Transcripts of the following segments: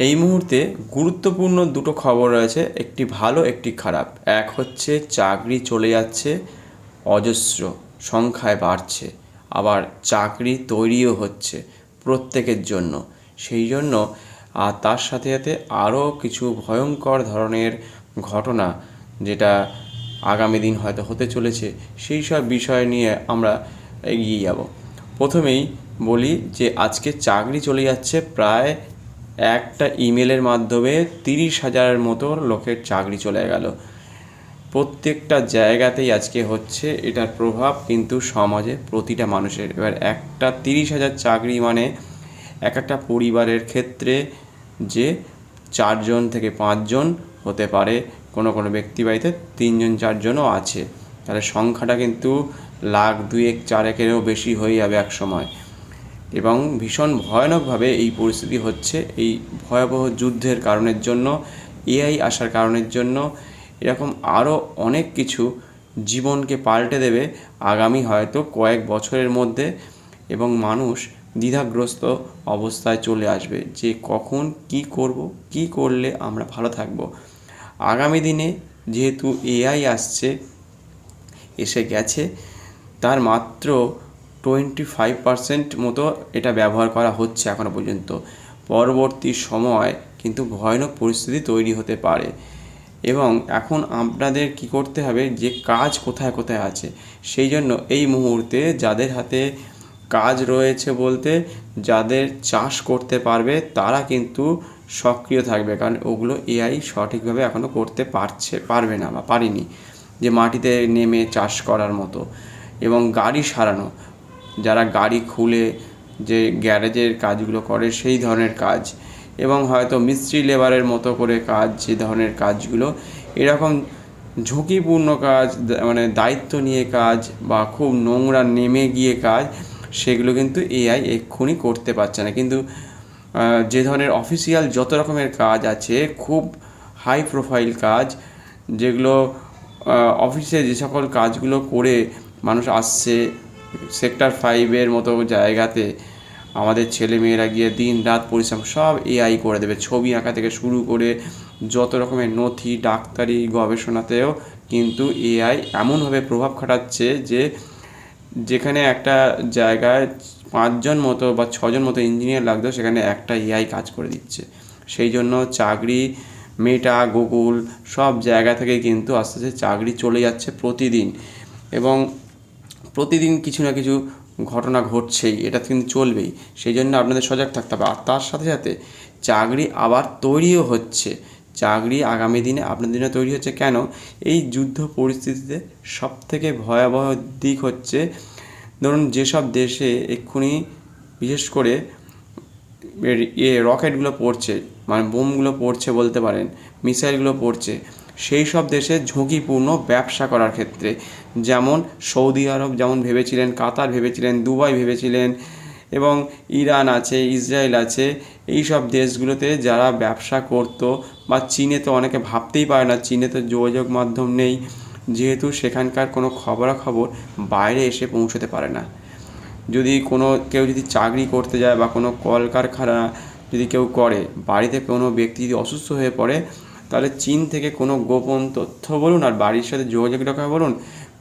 এই মুহূর্তে গুরুত্বপূর্ণ দুটো খবর রয়েছে, একটি ভালো একটি খারাপ। এক হচ্ছে চাকরি চলে যাচ্ছে, অজস্র সংখ্যায় বাড়ছে, আবার চাকরি তৈরিও হচ্ছে প্রত্যেকের জন্য। সেই জন্য আর তার সাথে সাথে আরও কিছু ভয়ঙ্কর ধরনের ঘটনা যেটা আগামী দিন হয়তো হতে চলেছে, সেই সব বিষয় নিয়ে আমরা এগিয়ে যাব। প্রথমেই বলি যে আজকে চাকরি চলে যাচ্ছে প্রায় একটা ইমেলের মাধ্যমে 30,000-এর মতো লোকের চাকরি চলে গেল। প্রত্যেকটা জায়গাতেই আজকে হচ্ছে এটার প্রভাব কিন্তু সমাজে প্রতিটা মানুষের। এবার একটা 30,000 চাকরি মানে এক একটা পরিবারের ক্ষেত্রে যে 4জন থেকে 5জন হতে পারে, কোনো কোনো ব্যক্তি বাড়িতে 3জন 4জনও আছে, তাহলে সংখ্যাটা কিন্তু লাখ দুয়েক চারেকেরও বেশি হয়ে যাবে এক সময়। এবং ভীষণ ভয়ানকভাবে এই পরিস্থিতি হচ্ছে এই ভয়াবহ যুদ্ধের কারণের জন্য, এআই আসার কারণের জন্য। এরকম আরও অনেক কিছু জীবনকে পাল্টে দেবে আগামী হয়তো কয়েক বছরের মধ্যে, এবং মানুষ দ্বিধাগ্রস্ত অবস্থায় চলে আসবে যে কখন কি করব, কি করলে আমরা ভালো থাকব। আগামী দিনে যেহেতু এআই আসছে, এসে গেছে, তার মাত্র 25% মতো এটা ব্যবহার করা হচ্ছে এখনও পর্যন্ত। পরবর্তী সময় কিন্তু ভয়ানক পরিস্থিতি তৈরি হতে পারে। এবং এখন আপনাদের কি করতে হবে, যে কাজ কোথায় কোথায় আছে, সেই জন্য এই মুহূর্তে যাদের হাতে কাজ রয়েছে বলতে যাদের চাষ করতে পারবে তারা কিন্তু সক্রিয় থাকবে, কারণ ওগুলো এআই সঠিকভাবে এখনও করতে পারবে না বা পারেনি, যে মাটিতে নেমে চাষ করার মতো। এবং গাড়ি সারানো, যারা গাড়ি খুলে যে গ্যারেজের কাজগুলো করে সেই ধরনের কাজ, এবং হয়তো মিস্ত্রি লেবারের মতো করে কাজ, যে ধরনের কাজগুলো এরকম ঝুঁকিপূর্ণ কাজ, মানে দায়িত্ব নিয়ে কাজ বা খুব নোংরা নেমে গিয়ে কাজ, সেগুলো কিন্তু এআই এক্ষুনি করতে পারছে না। কিন্তু যে ধরনের অফিসিয়াল যত রকমের কাজ আছে, খুব হাই প্রোফাইল কাজ, যেগুলো অফিসে যে সকল কাজগুলো করে মানুষ আসছে, সেক্টর 5-এর মতো জায়গাতে আমাদের ছেলেমেয়েরা গিয়ে দিন রাত পরিশ্রম সব এআই করে দেবে। ছবি আঁকা থেকে শুরু করে যত রকমের নথি, ডাক্তারি, গবেষণাতেও কিন্তু এআই এমনভাবে প্রভাব খাটাচ্ছে যে যেখানে একটা জায়গায় 5জন মতো বা 6জন মতো ইঞ্জিনিয়ার লাগতো, সেখানে একটা এআই কাজ করে দিচ্ছে। সেই জন্য চাকরি, মেটা, গুগল সব জায়গা থেকে কিন্তু আস্তে আস্তে চাকরি চলে যাচ্ছে প্রতিদিন। এবং প্রতিদিন কিছু না কিছু ঘটনা ঘটছেই, এটা কিন্তু চলবেই। সেই জন্য আপনাদের সজাগ থাকতে হবে। আর তার সাথে সাথে চাকরি আবার তৈরিও হচ্ছে। চাকরি আগামী দিনে আপনাদের জন্য তৈরি হচ্ছে কেন? এই যুদ্ধ পরিস্থিতিতে সবথেকে ভয়াবহ দিক হচ্ছে, ধরুন যেসব দেশে এক্ষুনি বিশেষ করে রকেটগুলো পড়ছে, মানে বোমগুলো পড়ছে বলতে পারেন, মিসাইলগুলো পড়ছে, সেই সব দেশে ঝুঁকিপূর্ণ ব্যবসা করার ক্ষেত্রে, যেমন সৌদি আরব যেমন ভেবেছিলেন, কাতার ভেবেছিলেন, দুবাই ভেবেছিলেন, এবং ইরান আছে, ইসরায়েল আছে, এই সব দেশগুলোতে যারা ব্যবসা করতো, বা চীনে তো অনেকে ভাবতেই পারে না, চীনে তো যোগাযোগ মাধ্যম নেই, যেহেতু সেখানকার কোনো খবরাখবর বাইরে এসে পৌঁছতে পারে না। যদি কেউ যদি চাকরি করতে যায় বা কোনো কলকারখানা যদি কেউ করে, বাড়িতে কোনো ব্যক্তি যদি অসুস্থ হয়ে পড়ে, তাহলে চীন থেকে কোনো গোপন তথ্য বলুন আর বাড়ির সাথে যোগাযোগ রাখা বলুন,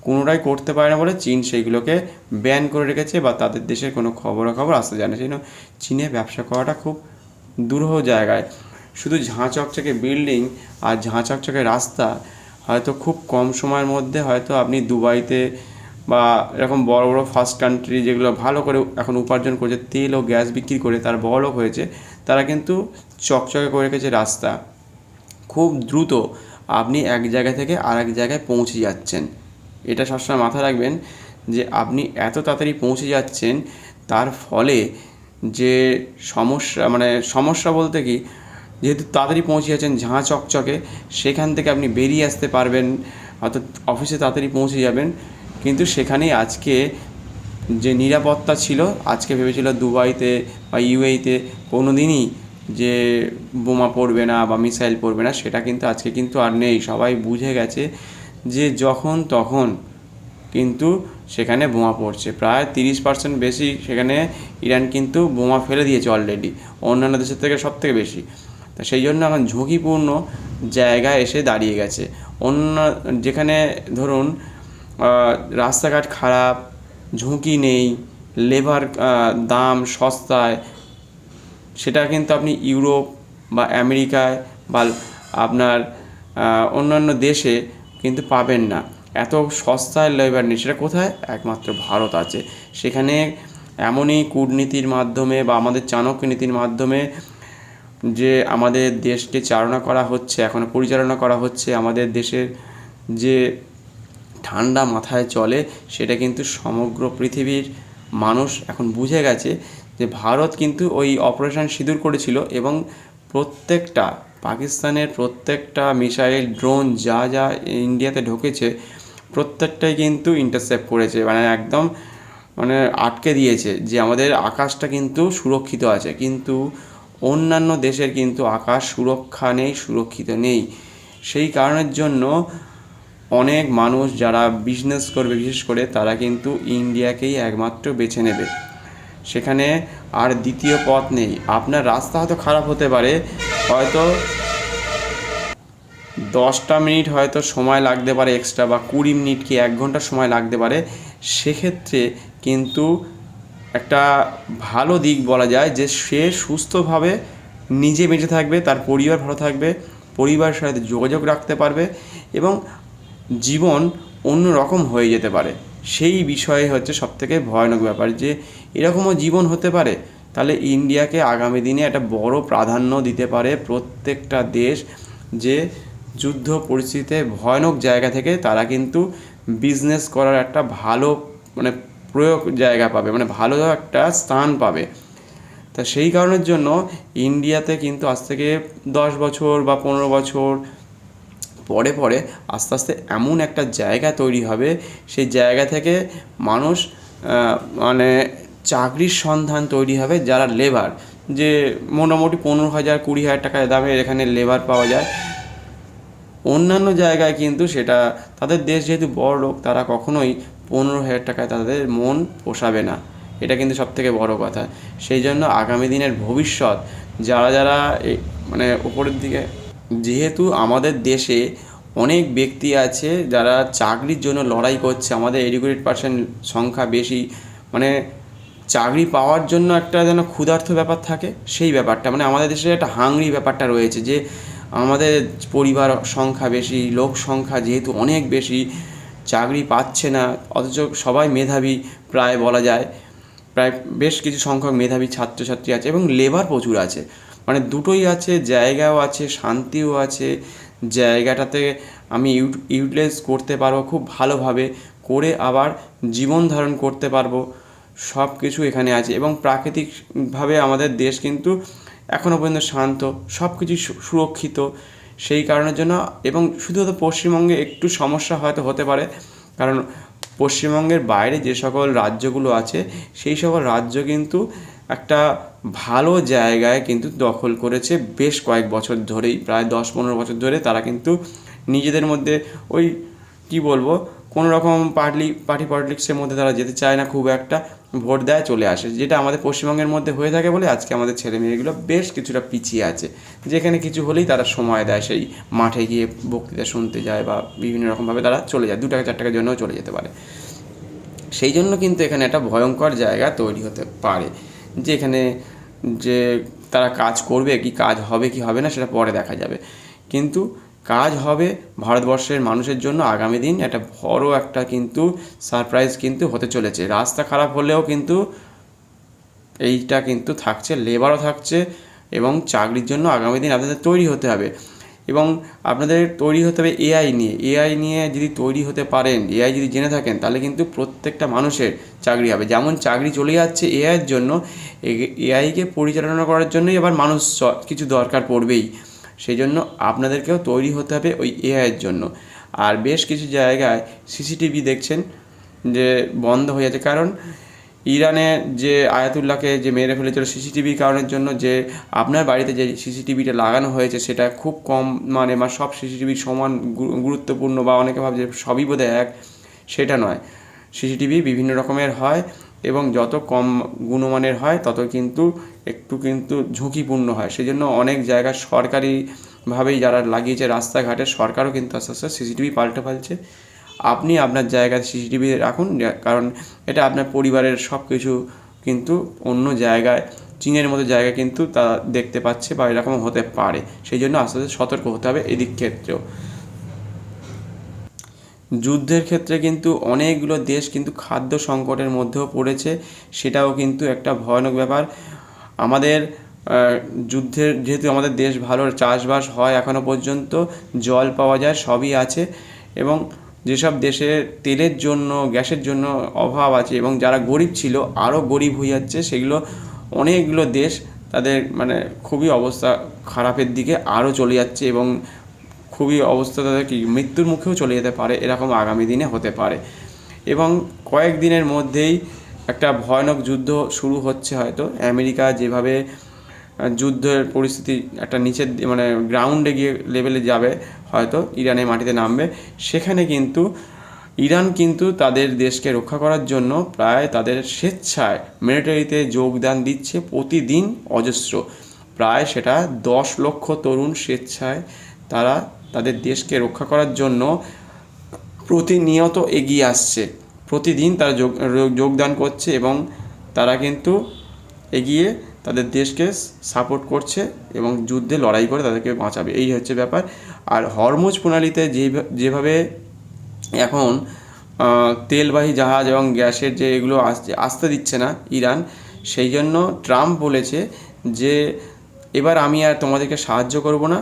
কোনোটাই করতে পারে না বলে চীন সেইগুলোকে ব্যান করে রেখেছে, বা তাদের দেশের কোনো খবরাখবর আসতে যায় না। সেই জন্য চীনে ব্যবসা করাটা খুব দুরূহ জায়গায়। শুধু ঝাঁ চকচকে বিল্ডিং আর ঝাঁ চকচকে রাস্তা, হয়তো খুব কম সময়ের মধ্যে হয়তো আপনি দুবাইতে বা এরকম বড় বড় ফার্স্ট কান্ট্রি যেগুলো ভালো করে এখন উপার্জন করছে, তেল ও গ্যাস বিক্রি করে তারা বড়লোক হয়েছে, তারা কিন্তু চকচকে করে রেখেছে রাস্তা। খুব দ্রুত আপনি এক জায়গা থেকে আরেক জায়গায় পৌঁছে যাচ্ছেন। এটা সবসময় মাথায় রাখবেন যে আপনি এত তাড়াতাড়ি পৌঁছে যাচ্ছেন, তার ফলে যে সমস্যা বলতে কি, যেহেতু তাড়াতাড়ি পৌঁছে যাচ্ছেন ঝাঁ চকচকে, সেখান থেকে আপনি বেরিয়ে আসতে পারবেন, অর্থাৎ অফিসে তাড়াতাড়ি পৌঁছে যাবেন। কিন্তু সেখানেই আজকে যে নিরাপত্তা ছিল, আজকে ভেবেছিল দুবাইতে বা ইউএইতে কোনো দিনই যে বোমা পড়বে না বা মিসাইল পড়বে না, সেটা কিন্তু আজকে কিন্তু আর নেই। সবাই বুঝে গেছে যে যখন তখন কিন্তু সেখানে বোমা পড়ছে। প্রায় 30% বেশি সেখানে ইরান কিন্তু বোমা ফেলে দিয়েছে অলরেডি, অন্যান্য দেশের থেকে সব থেকে বেশি। তা সেই জন্য এখন ঝুঁকিপূর্ণ জায়গায় এসে দাঁড়িয়ে গেছে। অন্য যেখানে ধরুন রাস্তাঘাট খারাপ, ঝুঁকি নেই, লেবার দাম সস্তায়, সেটা কিন্তু আপনি ইউরোপ বা আমেরিকায় বা আপনার অন্যান্য দেশে কিন্তু পাবেন না। এত সস্তায় লেবার নেই। সেটা কোথায়? একমাত্র ভারত আছে। সেখানে এমনই কূটনীতির মাধ্যমে বা আমাদের চাণক্য নীতির মাধ্যমে যে আমাদের দেশকে চালনা করা হচ্ছে, এখনও পরিচালনা করা হচ্ছে, আমাদের দেশের যে ঠান্ডা মাথায় চলে, সেটা কিন্তু সমগ্র পৃথিবীর মানুষ এখন বুঝে গেছে যে ভারত কিন্তু ওই অপারেশন সিঁদুর করেছিল এবং প্রত্যেকটা পাকিস্তানের প্রত্যেকটা মিসাইল, ড্রোন যা যা ইন্ডিয়াতে ঢুকেছে প্রত্যেকটাই কিন্তু ইন্টারসেপ্ট করেছে, মানে একদম মানে আটকে দিয়েছে যে আমাদের আকাশটা কিন্তু সুরক্ষিত আছে। কিন্তু অন্যান্য দেশের কিন্তু আকাশ সুরক্ষা নেই, সুরক্ষিত নেই। সেই কারণের জন্য অনেক মানুষ যারা বিজনেস করবে বিশেষ করে তারা কিন্তু ইন্ডিয়াকেই একমাত্র বেছে নেবে। সেখানে আর দ্বিতীয় পথ নেই। আপনার রাস্তা হয়তো খারাপ হতে পারে, হয়তো 10টা মিনিট হয়তো সময় লাগতে পারে এক্সট্রা, বা 20 মিনিট কি 1 ঘন্টা সময় লাগতে পারে। সেক্ষেত্রে কিন্তু একটা ভালো দিক বলা যায় যে সে সুস্থভাবে নিজে বেঁচে থাকবে, তার পরিবার ভালো থাকবে, পরিবারের সাথে যোগাযোগ রাখতে পারবে এবং জীবন অন্য রকম হয়ে যেতে পারে। সেই বিষয়ে হচ্ছে সবথেকে ভয়ানক ব্যাপার যে এরকমও জীবন হতে পারে। তাহলে ইন্ডিয়াকে আগামী দিনে একটা বড় প্রাধান্য দিতে পারে প্রত্যেকটা দেশ, যে যুদ্ধ পরিস্থিতিতে ভয়ানক জায়গা থেকে তারা কিন্তু বিজনেস করার একটা ভালো মানে প্রয়োগ জায়গা পাবে, মানে ভালো একটা স্থান পাবে। তা সেই কারণের জন্য ইন্ডিয়াতে কিন্তু আজ থেকে 10 বছর বা 15 বছর পরে পরে আস্তে আস্তে এমন একটা জায়গা তৈরি হবে, সেই জায়গা থেকে মানুষ মানে চাকরির সন্ধান তৈরি হবে। যারা লেবার, যে মোটামুটি 15,000 20,000 টাকায় দামে এখানে লেবার পাওয়া যায়। অন্যান্য জায়গায় কিন্তু সেটা তাদের দেশ যেহেতু বড় লোক, তারা কখনোই 15,000 টাকায় তাদের মন পোষাবে না। এটা কিন্তু সবথেকে বড় কথা। সেই জন্য আগামী দিনের ভবিষ্যৎ যারা যারা মানে উপরের দিকে, যেহেতু আমাদের দেশে অনেক ব্যক্তি আছে যারা চাকরির জন্য লড়াই করছে, আমাদের এডুকেটেড পার্সেন্ট সংখ্যা বেশি, মানে চাকরি পাওয়ার জন্য একটা যেন ক্ষুধার্ত ব্যাপার থাকে, সেই ব্যাপারটা মানে আমাদের দেশে একটা হাংরি ব্যাপারটা রয়েছে যে আমাদের পরিবার সংখ্যা বেশি, লোক সংখ্যা যেহেতু অনেক বেশি, চাকরি পাচ্ছে না, অথচ সবাই মেধাবী প্রায় বলা যায়, প্রায় বেশ কিছু সংখ্যক মেধাবী ছাত্রছাত্রী আছে এবং লেবার প্রচুর আছে। মানে দুটোই আছে, জায়গাও আছে, শান্তিও আছে। জায়গাটাতে আমি ইউটিলাইজ করতে পারবো খুব ভালোভাবে, করে আবার জীবন ধারণ করতে পারবো, সব কিছু এখানে আছে। এবং প্রাকৃতিকভাবে আমাদের দেশ কিন্তু এখনও পর্যন্ত শান্ত, সব কিছু সুরক্ষিত। সেই কারণের জন্য, এবং শুধুমাত্র পশ্চিমবঙ্গে একটু সমস্যা হয়তো হতে পারে, কারণ পশ্চিমবঙ্গের বাইরে যে সকল রাজ্যগুলো আছে সেই সকল রাজ্য কিন্তু একটা ভালো জায়গায় কিন্তু দখল করেছে বেশ কয়েক বছর ধরেই, প্রায় 10-15 বছর ধরে তারা কিন্তু নিজেদের মধ্যে ওই কী বলবো কোনো রকম পার্টি পলিটিক্সের মধ্যে তারা যেতে চায় না খুব একটা, ভোট দেয় চলে আসে, যেটা আমাদের পশ্চিমবঙ্গের মধ্যে হয়ে থাকে বলে আজকে আমাদের ছেলেমেয়েগুলো বেশ কিছুটা পিছিয়ে আছে। যেখানে কিছু হলেই তারা সময় দেয়, সেই মাঠে গিয়ে বক্তৃতা শুনতে যায় বা বিভিন্ন রকমভাবে তারা চলে যায়, 2 টাকা 4 টাকার জন্যও চলে যেতে পারে। সেই জন্য কিন্তু এখানে একটা ভয়ঙ্কর জায়গা তৈরি হতে পারে, যে এখানে যে তারা কাজ করবে কি কাজ হবে কি হবে না সেটা পরে দেখা যাবে, কিন্তু কাজ হবে ভারতবর্ষের মানুষের জন্য আগামী দিন একটা বড় একটা কিন্তু সারপ্রাইজ কিন্তু হতে চলেছে। রাস্তা খারাপ হলেও কিন্তু এইটা কিন্তু থাকছে, লেবারও থাকছে, এবং চাকরির জন্য আগামী দিন আপনাদের তৈরি হতে হবে। এবং আপনাদের তৈরি হতে হবে এআই নিয়ে যদি তৈরি হতে পারেন, এআই যদি জেনে থাকেন, তাহলে কিন্তু প্রত্যেকটা মানুষের চাকরি হবে। যেমন চাকরি চলে যাচ্ছে এআইয়ের জন্য, এআইকে পরিচালনা করার জন্যই আবার মানুষ কিছু দরকার পড়বেই। সেই জন্য আপনাদেরকেও তৈরি হতে হবে ওই এআইয়ের জন্য। আর বেশ কিছু জায়গায় সিসিটিভি দেখছেন যে বন্ধ হয়ে যাচ্ছে, কারণ ইরানে যে আয়াতুল্লাহকে যে মেরে ফেলেছিল সিসিটিভির কারণের জন্য, যে আপনার বাড়িতে যে সিসিটিভিটা লাগানো হয়েছে সেটা খুব কম মানে বা সব সিসিটিভি সমান গুরুত্বপূর্ণ, বা অনেকে ভাবছে সবই বোধহয় এক, সেটা নয়। সিসিটিভি বিভিন্ন রকমের হয় এবং যত কম গুণমানের হয় তত কিন্তু একটু কিন্তু ঝুঁকিপূর্ণ হয়। সেই জন্য অনেক জায়গায় সরকারিভাবেই যারা লাগিয়েছে রাস্তাঘাটে, সরকারও কিন্তু আস্তে আস্তে সিসিটিভি পাল্টে ফেলছে। আপনি আপনার জায়গায় সিসিটিভি রাখুন, কারণ এটা আপনার পরিবারের সব কিছু কিন্তু অন্য জায়গায়, চীনের মতো জায়গায় কিন্তু তা দেখতে পাচ্ছে বা এরকম হতে পারে। সেই জন্য আস্তে আস্তে সতর্ক হতে হবে এদিক ক্ষেত্রেও। যুদ্ধের ক্ষেত্রে কিন্তু অনেকগুলো দেশ কিন্তু খাদ্য সংকটের মধ্যেও পড়েছে, সেটাও কিন্তু একটা ভয়ানক ব্যাপার। আমাদের যুদ্ধের যেহেতু আমাদের দেশ ভালো চাষবাস হয় এখনও পর্যন্ত, জল পাওয়া যায়, সবই আছে, এবং যেসব দেশে তেলের জন্য গ্যাসের জন্য অভাব আছে এবং যারা গরিব ছিল আরও গরিব হয়ে যাচ্ছে, সেগুলো অনেকগুলো দেশ তাদের মানে খুবই অবস্থা খারাপের দিকে আরও চলে যাচ্ছে এবং খুবই অবস্থা তাদের কি মৃত্যুর মুখেও চলে যেতে পারে, এরকম আগামী দিনে হতে পারে। এবং কয়েকদিনের মধ্যেই একটা ভয়ানক যুদ্ধ শুরু হচ্ছে হয়তো। আমেরিকা যেভাবে যুদ্ধের পরিস্থিতি একটা নিচের মানে গ্রাউন্ডে গিয়ে লেভেলে যাবে, হয়তো ইরানের মাটিতে নামবে, সেখানে কিন্তু ইরান কিন্তু তাদের দেশকে রক্ষা করার জন্য প্রায় তাদের স্বেচ্ছায় মিলিটারিতে যোগদান দিচ্ছে প্রতিদিন অজস্র, প্রায় সেটা 10 লক্ষ তরুণ স্বেচ্ছায় তারা তাদের দেশকে রক্ষা করার জন্য প্রতিনিয়ত এগিয়ে আসছে। প্রতিদিন তারা যোগদান করছে এবং তারা কিন্তু এগিয়ে তাদের দেশকে সাপোর্ট করছে এবং যুদ্ধে লড়াই করে তাদেরকে বাঁচাবে, এই হচ্ছে ব্যাপার। আর হরমুজ প্রণালীতে যেভাবে এখন তেলবাহী জাহাজ এবং গ্যাসের যে এগুলো আসতে দিচ্ছে না ইরান, সেই জন্য ট্রাম্প বলেছে যে এবার আমি আর তোমাদেরকে সাহায্য করব না,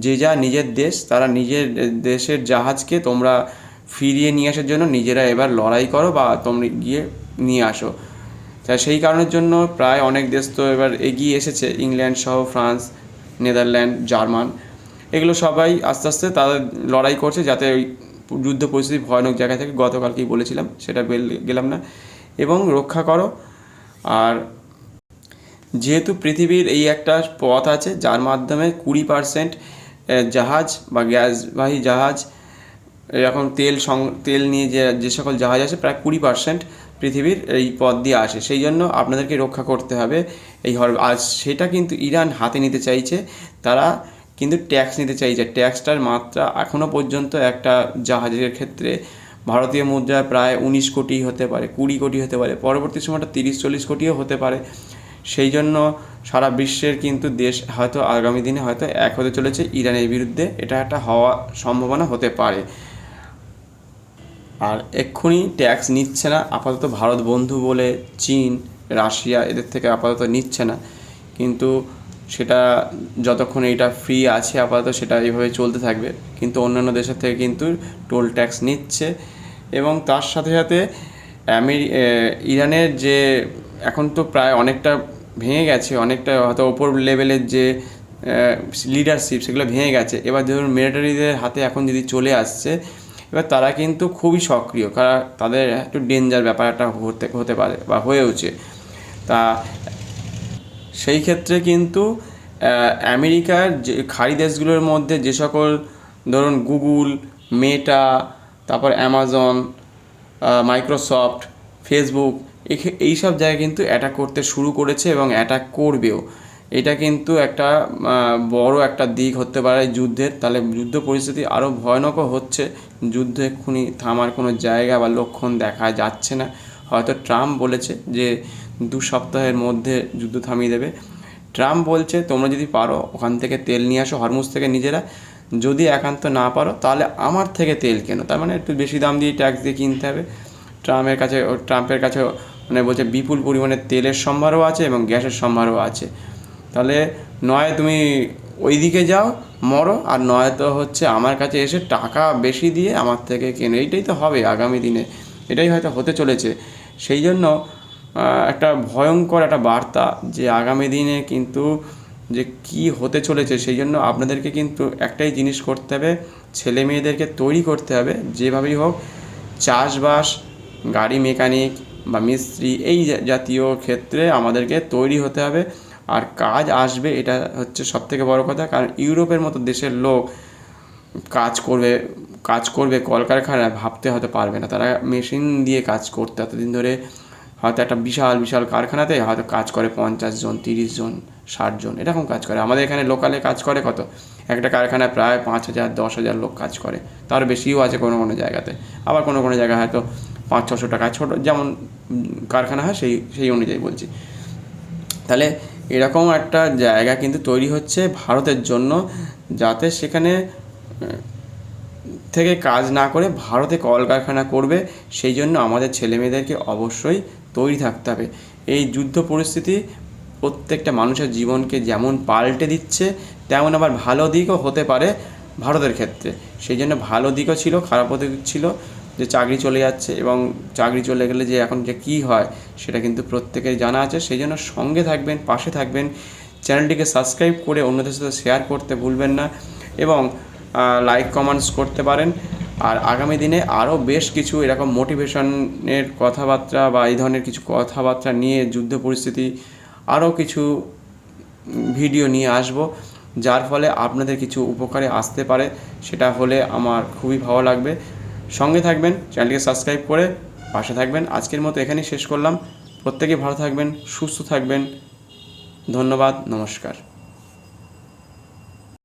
যে যা নিজের দেশ তারা নিজের দেশের জাহাজকে তোমরা ফিরিয়ে নিয়ে আসার জন্য নিজেরা এবার লড়াই করো বা তোমরা গিয়ে নিয়ে আসো। তা সেই কারণের জন্য প্রায় অনেক দেশ তো এবার এগিয়ে এসেছে, ইংল্যান্ড সহ ফ্রান্স, নেদারল্যান্ড, জার্মান, এগুলো সবাই আস্তে আস্তে তাদের লড়াই করছে যাতে ওই যুদ্ধ পরিস্থিতি ভয়ানক জায়গা থেকে, গতকালকেই বলেছিলাম সেটা গেলাম না, এবং রক্ষা করো। আর যেহেতু পৃথিবীর এই একটা পথ আছে যার মাধ্যমে 20% জাহাজ বা গ্যাসবাহী জাহাজ, এখন তেল নিয়ে যে সকল জাহাজ আছে প্রায় 20% পৃথিবীর এই পথ দিয়ে আসে, সেই জন্য আপনাদেরকে রক্ষা করতে হবে আর সেটা কিন্তু ইরান হাতে নিতে চাইছে। তারা কিন্তু ট্যাক্স নিতে চাইছে, ট্যাক্সটার মাত্রা এখনও পর্যন্ত একটা জাহাজের ক্ষেত্রে ভারতীয় মুদ্রায় প্রায় 19 কোটি হতে পারে, 20 কোটি হতে পারে, পরবর্তী সময়টা 30-40 কোটিও হতে পারে। সেই জন্য সারা বিশ্বের কিন্তু দেশ হয়তো আগামী দিনে হয়তো এক হতে চলেছে ইরানের বিরুদ্ধে, এটা একটা হওয়া সম্ভাবনা হতে পারে। আর এক্ষুনি ট্যাক্স নিচ্ছে না আপাতত ভারত বন্ধু বলে, চীন, রাশিয়া এদের থেকে আপাতত নিচ্ছে না, কিন্তু সেটা যতক্ষণ এটা ফ্রি আছে আপাতত সেটা এইভাবে চলতে থাকবে, কিন্তু অন্যান্য দেশের থেকে কিন্তু টোল ট্যাক্স নিচ্ছে। এবং তার সাথে সাথে ইরানের যে এখন তো প্রায় অনেকটা ভেঙে গেছে, অনেকটা হয়তো ওপর লেভেলের যে লিডারশিপ সেগুলো ভেঙে গেছে, এবার ধরুন মিলিটারিদের হাতে এখন যদি চলে আসছে, এবার তারা কিন্তু খুবই সক্রিয়, কারণ তাদের একটু ডেঞ্জার ব্যাপারটা হতে পারে বা হয়েওছে। তা সেই ক্ষেত্রে কিন্তু আমেরিকার যে খাড়ি দেশগুলোর মধ্যে যে সকল ধরুন গুগল, মেটা, তারপর অ্যামাজন, মাইক্রোসফট, ফেসবুক, এইসব জায়গায় কিন্তু অ্যাটাক করতে শুরু করেছে এবং অ্যাটাক করবেও। এটা কিন্তু একটা বড় একটা দিক হতে পারে যুদ্ধের, তাহলে যুদ্ধ পরিস্থিতি আরও ভয়ানকও হচ্ছে। যুদ্ধ এক্ষুনি থামার কোনো জায়গা বা লক্ষণ দেখা যাচ্ছে না, হয়তো ট্রাম্প বলেছে যে 2 সপ্তাহের মধ্যে যুদ্ধ থামিয়ে দেবে। ট্রাম্প বলছে তোমরা যদি পারো ওখান থেকে তেল নিয়ে আসো হরমুজ থেকে নিজেরা, যদি একান্ত না পারো তাহলে আমার থেকে তেল কেনো, তার মানে একটু বেশি দাম দিয়ে ট্যাক্স দিয়ে কিনতে হবে। ট্রাম্পের কাছে মানে বলছে বিপুল পরিমাণে তেলের সম্ভারও আছে এবং গ্যাসের সম্ভারও আছে, তাহলে নয় তুমি ওই দিকে যাও মরো, আর নয়তো হচ্ছে আমার কাছে এসে টাকা বেশি দিয়ে আমার থেকে কেনো। এইটাই তো হবে আগামী দিনে, এটাই হয়তো হতে চলেছে। সেই জন্য একটা ভয়ঙ্কর একটা বার্তা যে আগামী দিনে কিন্তু যে কি হতে চলেছে, সেই জন্য আপনাদেরকে কিন্তু একটাই জিনিস করতে হবে, ছেলে মেয়েদেরকে তৈরি করতে হবে যেভাবেই হোক, চাষবাস, গাড়ি মেকানিক বা মিস্ত্রি এই জাতীয় ক্ষেত্রে আমাদেরকে তৈরি হতে হবে। আর কাজ আসবে, এটা হচ্ছে সবথেকে বড় কথা, কারণ ইউরোপের মতো দেশের লোক কাজ করবে কলকারখানায় ভাবতে হয়তো পারবে না, তারা মেশিন দিয়ে কাজ করতে এতদিন ধরে হয়তো একটা বিশাল বিশাল কারখানাতে হয়তো কাজ করে 50 জন, 30 জন, 60 জন, এরকম কাজ করে। আমাদের এখানে লোকালে কাজ করে কত, একটা কারখানায় প্রায় 5,000, 10,000 লোক কাজ করে, তার বেশিও আছে কোনো কোনো জায়গাতে। আবার কোনো কোনো জায়গায় হয়তো 500-600 টাকা, ছোটো যেমন কারখানা হয় সেই অনুযায়ী বলছি। তাহলে এরকম একটা জায়গা কিন্তু তৈরি হচ্ছে ভারতের জন্য, যাতে সেখানে থেকে কাজ না করে ভারতে কলকারখানা করবে। সেই জন্য আমাদের ছেলেমেয়েদেরকে অবশ্যই তৈরি থাকতে হবে। এই যুদ্ধ পরিস্থিতি প্রত্যেকটা মানুষের জীবনকে যেমন পাল্টে দিচ্ছে, তেমন আবার ভালো দিকও হতে পারে ভারতের ক্ষেত্রে। সেই জন্য ভালো দিকও ছিল, খারাপও দিক ছিল, যে চাকরি চলে যাচ্ছে, এবং চাকরি চলে গেলে যে এখন যে কী হয় সেটা কিন্তু প্রত্যেকের জানা আছে। সেই জন্য সঙ্গে থাকবেন, পাশে থাকবেন, চ্যানেলটিকে সাবস্ক্রাইব করে অন্যদের সাথে শেয়ার করতে ভুলবেন না, এবং লাইক কমেন্টস করতে পারেন। আর আগামী দিনে আরও বেশ কিছু এরকম মোটিভেশনের কথাবার্তা বা এই ধরনের কিছু কথাবার্তা নিয়ে, যুদ্ধ পরিস্থিতি আরও কিছু ভিডিও নিয়ে আসব, যার ফলে আপনাদের কিছু উপকারে আসতে পারে। সেটা হলে আমার খুবই ভালো লাগবে। সঙ্গে থাকবেন, চ্যানেলটিকে সাবস্ক্রাইব করে পাশে থাকবেন। আজকের মতো এখানেই শেষ করলাম। প্রত্যেকে ভালো থাকবেন, সুস্থ থাকবেন। ধন্যবাদ, নমস্কার।